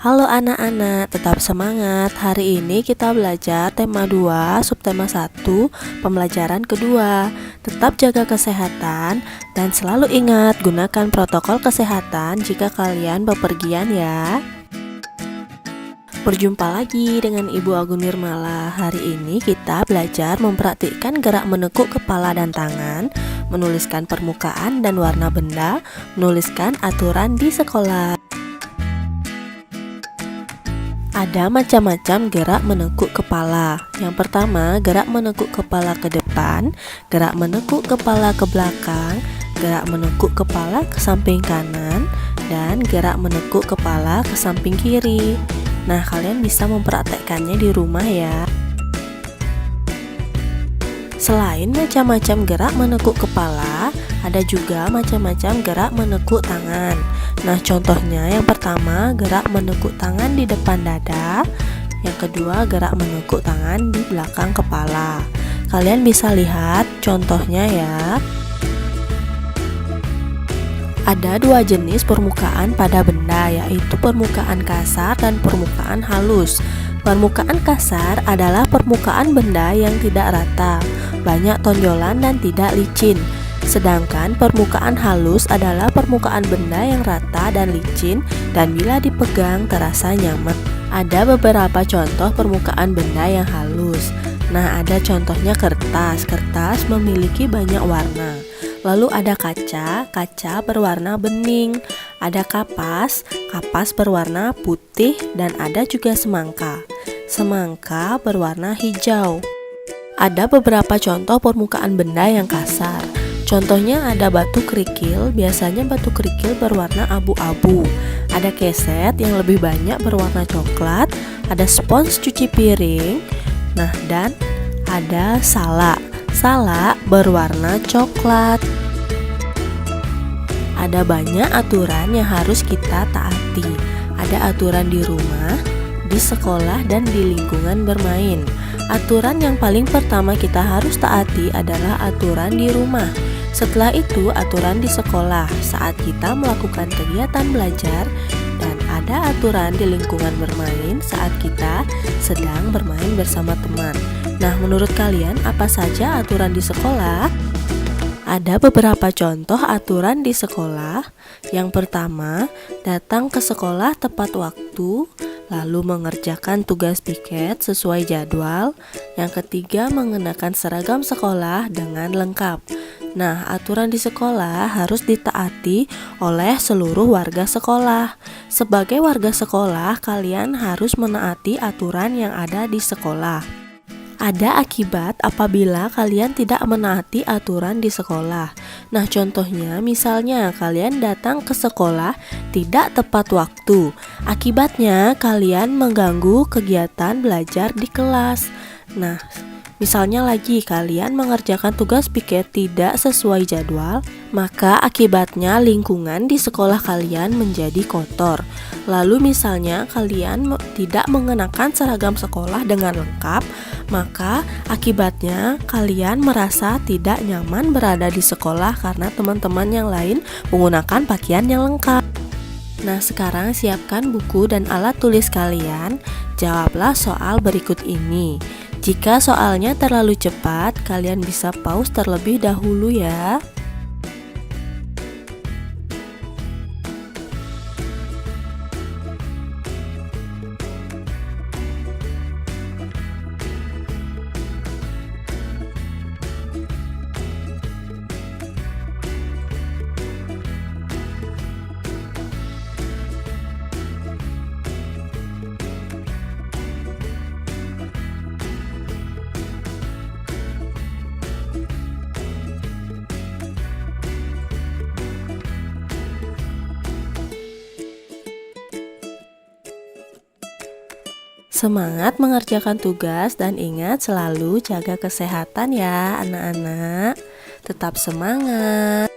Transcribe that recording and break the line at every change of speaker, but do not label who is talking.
Halo anak-anak, tetap semangat. Hari ini kita belajar tema 2, subtema 1, pembelajaran kedua. Tetap jaga kesehatan dan selalu ingat gunakan protokol kesehatan jika kalian bepergian ya. Berjumpa lagi dengan Ibu Agun Nirmala. Hari ini kita belajar mempraktikkan gerak menekuk kepala dan tangan, menuliskan permukaan dan warna benda, menuliskan aturan di sekolah. Ada macam-macam gerak menekuk kepala. Yang pertama, gerak menekuk kepala ke depan, gerak menekuk kepala ke belakang, gerak menekuk kepala ke samping kanan, dan gerak menekuk kepala ke samping kiri. Nah, kalian bisa mempraktekkannya di rumah ya. Selain macam-macam gerak menekuk kepala, ada juga macam-macam gerak menekuk tangan. Nah, contohnya yang pertama gerak menekuk tangan di depan dada, yang kedua gerak menekuk tangan di belakang kepala. Kalian bisa lihat contohnya ya. Ada dua jenis permukaan pada benda, yaitu permukaan kasar dan permukaan halus. Permukaan kasar adalah permukaan benda yang tidak rata, banyak tonjolan dan tidak licin. Sedangkan permukaan halus adalah permukaan benda yang rata dan licin dan bila dipegang terasa nyaman. Ada beberapa contoh permukaan benda yang halus. Nah, ada contohnya kertas. Kertas memiliki banyak warna. Lalu ada kaca, kaca berwarna bening. Ada kapas, kapas berwarna putih, dan ada juga semangka. Semangka berwarna hijau. Ada beberapa contoh permukaan benda yang kasar. Contohnya ada batu kerikil, biasanya batu kerikil berwarna abu-abu. Ada keset yang lebih banyak berwarna coklat. Ada spons cuci piring. Nah, dan ada salak. Salak berwarna coklat. Ada banyak aturan yang harus kita taati. Ada aturan di rumah, di sekolah, dan di lingkungan bermain. Aturan yang paling pertama kita harus taati adalah aturan di rumah. Setelah itu aturan di sekolah saat kita melakukan kegiatan belajar, dan ada aturan di lingkungan bermain saat kita sedang bermain bersama teman. Nah, menurut kalian apa saja aturan di sekolah? Ada beberapa contoh aturan di sekolah. Yang pertama, datang ke sekolah tepat waktu, lalu mengerjakan tugas piket sesuai jadwal. Yang ketiga, mengenakan seragam sekolah dengan lengkap. Nah, aturan di sekolah harus ditaati oleh seluruh warga sekolah. Sebagai warga sekolah, kalian harus menaati aturan yang ada di sekolah. Ada akibat apabila kalian tidak menaati aturan di sekolah. Nah, contohnya misalnya kalian datang ke sekolah tidak tepat waktu. Akibatnya kalian mengganggu kegiatan belajar di kelas. Nah, misalnya lagi kalian mengerjakan tugas piket tidak sesuai jadwal, maka akibatnya lingkungan di sekolah kalian menjadi kotor. Lalu misalnya kalian tidak mengenakan seragam sekolah dengan lengkap, maka akibatnya kalian merasa tidak nyaman berada di sekolah karena teman-teman yang lain menggunakan pakaian yang lengkap. Nah, sekarang siapkan buku dan alat tulis kalian. Jawablah soal berikut ini. Jika soalnya terlalu cepat, kalian bisa pause terlebih dahulu ya. Semangat mengerjakan tugas dan ingat selalu jaga kesehatan ya anak-anak. Tetap semangat.